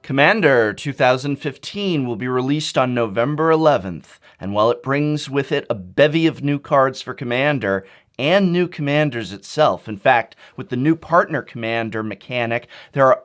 Commander 2015 will be released on November 11th, and while it brings with it a bevy of new cards for Commander, and new commanders itself. In fact, with the new partner commander mechanic, there are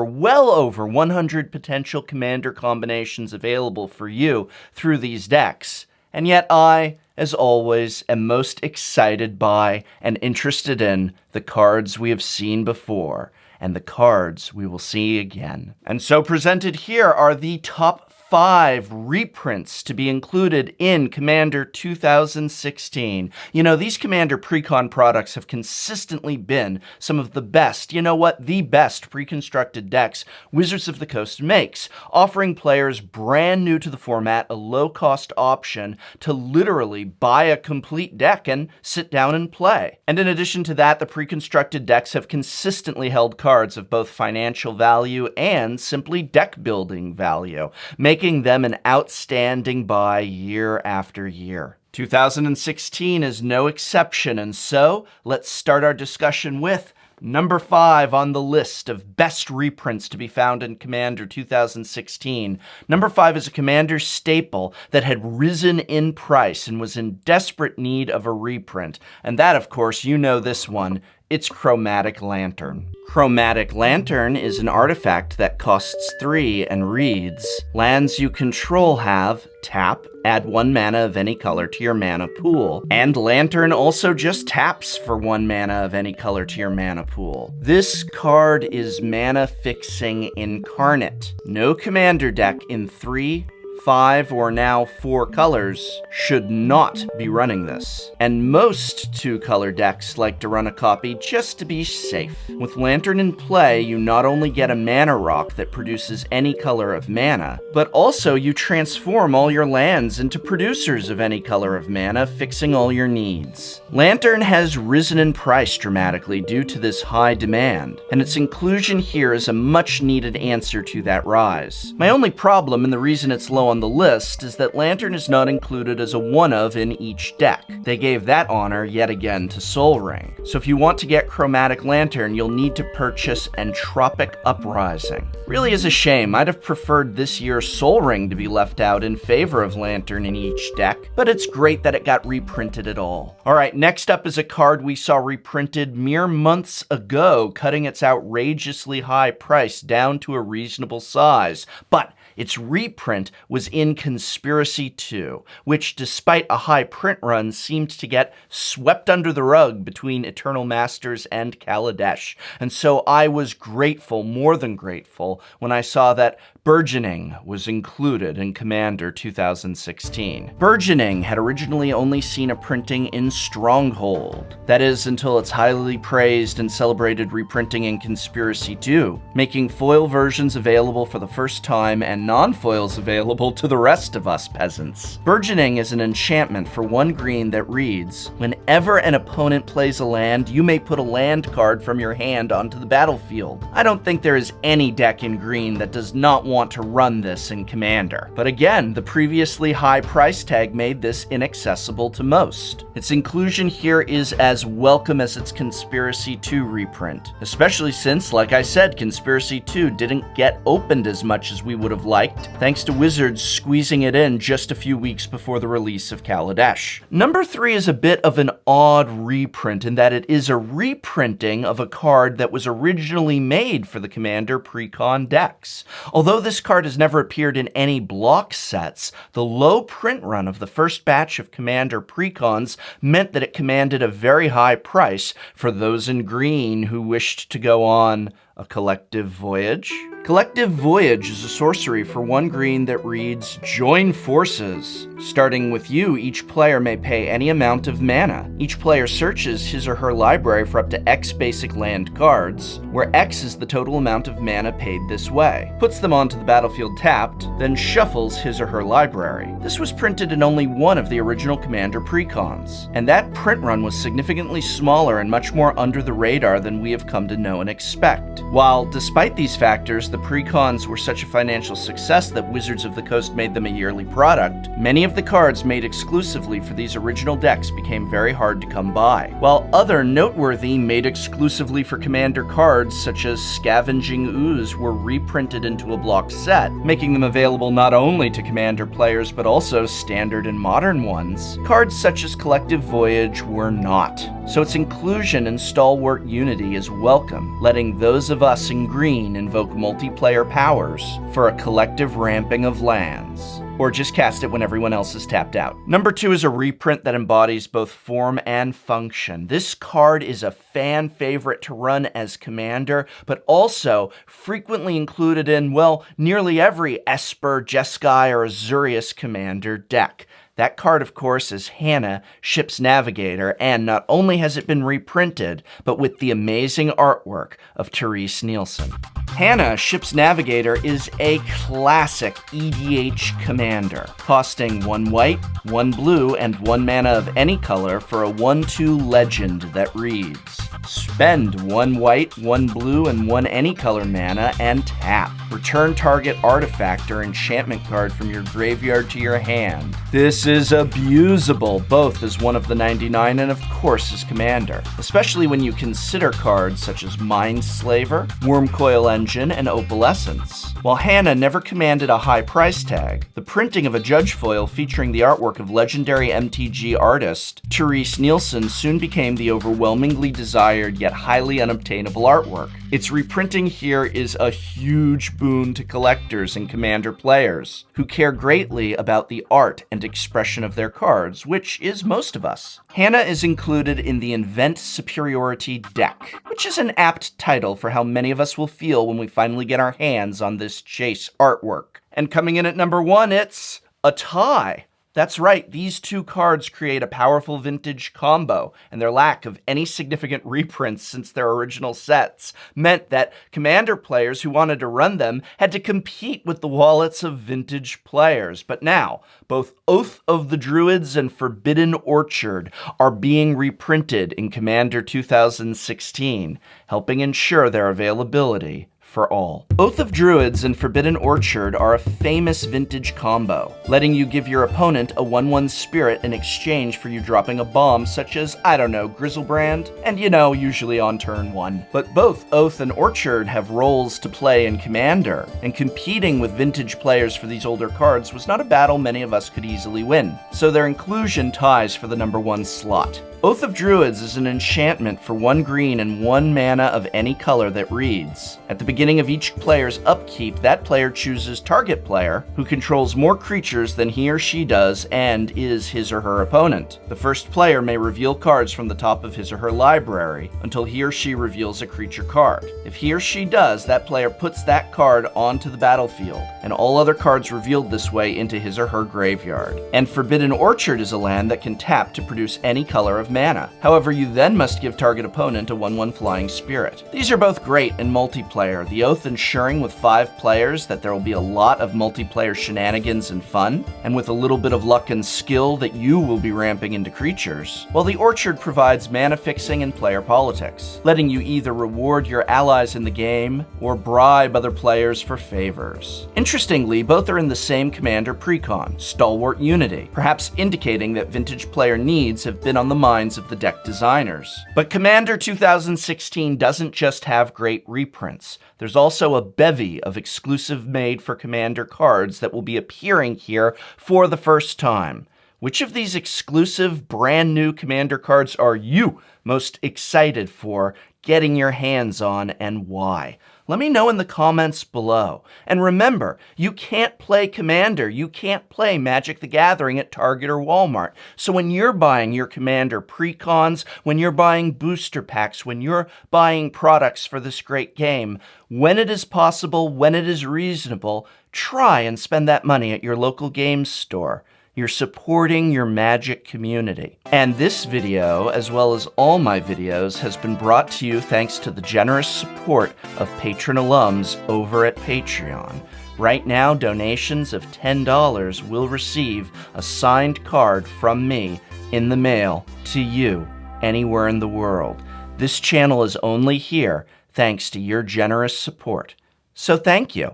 well over 100 potential commander combinations available for you through these decks. And yet I, as always, am most excited by and interested in the cards we have seen before, and the cards we will see again. And so presented here are the top 5 reprints to be included in Commander 2016. You know, these Commander precon products have consistently been some of the best, the best preconstructed decks Wizards of the Coast makes, offering players brand new to the format a low-cost option to literally buy a complete deck and sit down and play. And in addition to that, the preconstructed decks have consistently held cards of both financial value and simply deck building value, making them an outstanding buy year after year. 2016 is no exception, and so let's start our discussion with number 5 on the list of best reprints to be found in Commander 2016. Number 5 is a Commander staple that had risen in price and was in desperate need of a reprint. And that, of course, you know this one. It's Chromatic Lantern. Chromatic Lantern is an artifact that costs 3 and reads, lands you control have, tap, add 1 mana of any color to your mana pool. And Lantern also just taps for 1 mana of any color to your mana pool. This card is mana fixing incarnate. No commander deck in 3, 5, or now 4 colors should not be running this. And most 2-color decks like to run a copy just to be safe. With Lantern in play, you not only get a mana rock that produces any color of mana, but also you transform all your lands into producers of any color of mana, fixing all your needs. Lantern has risen in price dramatically due to this high demand, and its inclusion here is a much-needed answer to that rise. My only problem, and the reason it's low on the list, is that Lantern is not included as a one-of in each deck. They gave that honor yet again to Sol Ring. So if you want to get Chromatic Lantern, you'll need to purchase Entropic Uprising. Really is a shame. I'd have preferred this year's Sol Ring to be left out in favor of Lantern in each deck, but it's great that it got reprinted at all. Alright, next up is a card we saw reprinted mere months ago, cutting its outrageously high price down to a reasonable size, but its reprint was in Conspiracy 2, which, despite a high print run, seemed to get swept under the rug between Eternal Masters and Kaladesh. And so I was grateful, more than grateful, when I saw that Burgeoning was included in Commander 2016. Burgeoning had originally only seen a printing in Stronghold. That is, until its highly praised and celebrated reprinting in Conspiracy 2, making foil versions available for the first time and non-foils available to the rest of us peasants. Burgeoning is an enchantment for 1 green that reads, whenever an opponent plays a land, you may put a land card from your hand onto the battlefield. I don't think there is any deck in green that does not want to run this in Commander. But again, the previously high price tag made this inaccessible to most. Its inclusion here is as welcome as its Conspiracy 2 reprint, especially since, like I said, Conspiracy 2 didn't get opened as much as we would have liked, thanks to Wizards squeezing it in just a few weeks before the release of Kaladesh. Number 3 is a bit of an odd reprint in that it is a reprinting of a card that was originally made for the Commander precon decks. Although this card has never appeared in any block sets, the low print run of the first batch of Commander precons meant that it commanded a very high price for those in green who wished to go on a collective voyage. Collective Voyage is a sorcery for 1 green that reads, join forces. Starting with you, each player may pay any amount of mana. Each player searches his or her library for up to X basic land cards, where X is the total amount of mana paid this way, puts them onto the battlefield tapped, then shuffles his or her library. This was printed in only 1 of the original Commander precons, and that print run was significantly smaller and much more under the radar than we have come to know and expect. While, despite these factors, the precons were such a financial success that Wizards of the Coast made them a yearly product, many of the cards made exclusively for these original decks became very hard to come by, while other noteworthy made exclusively for Commander cards such as Scavenging Ooze were reprinted into a block set, making them available not only to Commander players but also standard and modern ones. Cards such as Collective Voyage were not, so its inclusion in Stalwart Unity is welcome, letting those of us in green invoke multiplayer powers for a collective ramping of lands. Or just cast it when everyone else is tapped out. Number 2 is a reprint that embodies both form and function. This card is a fan favorite to run as Commander, but also frequently included in, well, nearly every Esper, Jeskai, or Azorius Commander deck. That card, of course, is Hana, Ship's Navigator, and not only has it been reprinted, but with the amazing artwork of Therese Nielsen. Hana, Ship's Navigator, is a classic EDH commander, costing 1 white, 1 blue, and 1 mana of any color for a 1/2 legend that reads, spend 1 white, 1 blue, and 1 any color mana and tap. Return target artifact or enchantment card from your graveyard to your hand. This is abusable, both as one of the 99 and of course as Commander, especially when you consider cards such as Mindslaver, Wormcoil Engine, and Opalescence. While Hana never commanded a high price tag, the printing of a judge foil featuring the artwork of legendary MTG artist Therese Nielsen soon became the overwhelmingly desired yet highly unobtainable artwork. Its reprinting here is a huge boon to collectors and Commander players, who care greatly about the art and expression of their cards, which is most of us. Hana is included in the Invent Superiority deck, which is an apt title for how many of us will feel when we finally get our hands on this chase artwork. And coming in at number 1, it's a tie. That's right, these two cards create a powerful vintage combo, and their lack of any significant reprints since their original sets meant that Commander players who wanted to run them had to compete with the wallets of vintage players. But now, both Oath of the Druids and Forbidden Orchard are being reprinted in Commander 2016, helping ensure their availability for all. Oath of Druids and Forbidden Orchard are a famous vintage combo, letting you give your opponent a 1/1 spirit in exchange for you dropping a bomb such as, I don't know, Grizzlebrand, and usually on turn 1. But both Oath and Orchard have roles to play in Commander, and competing with vintage players for these older cards was not a battle many of us could easily win, so their inclusion ties for the number 1 slot. Oath of Druids is an enchantment for 1 green and 1 mana of any color that reads, at the beginning of each player's upkeep, that player chooses target player who controls more creatures than he or she does and is his or her opponent. The first player may reveal cards from the top of his or her library until he or she reveals a creature card. If he or she does, that player puts that card onto the battlefield, and all other cards revealed this way into his or her graveyard. And Forbidden Orchard is a land that can tap to produce any color of mana. However, you then must give target opponent a 1/1 flying spirit. These are both great in multiplayer, the Oath ensuring with 5 players that there will be a lot of multiplayer shenanigans and fun, and with a little bit of luck and skill that you will be ramping into creatures, while the Orchard provides mana fixing and player politics, letting you either reward your allies in the game or bribe other players for favors. Interestingly, both are in the same Commander precon, Stalwart Unity, perhaps indicating that vintage player needs have been on the mind of the deck designers. But Commander 2016 doesn't just have great reprints. There's also a bevy of exclusive made for Commander cards that will be appearing here for the first time. Which of these exclusive brand new Commander cards are you most excited for getting your hands on, and why? Let me know in the comments below. And remember, you can't play Commander, you can't play Magic the Gathering at Target or Walmart. So when you're buying your Commander precons, when you're buying booster packs, when you're buying products for this great game, when it is possible, when it is reasonable, try and spend that money at your local game store. You're supporting your Magic community. And this video, as well as all my videos, has been brought to you thanks to the generous support of patron alums over at Patreon. Right now, donations of $10 will receive a signed card from me in the mail to you anywhere in the world. This channel is only here thanks to your generous support. So thank you.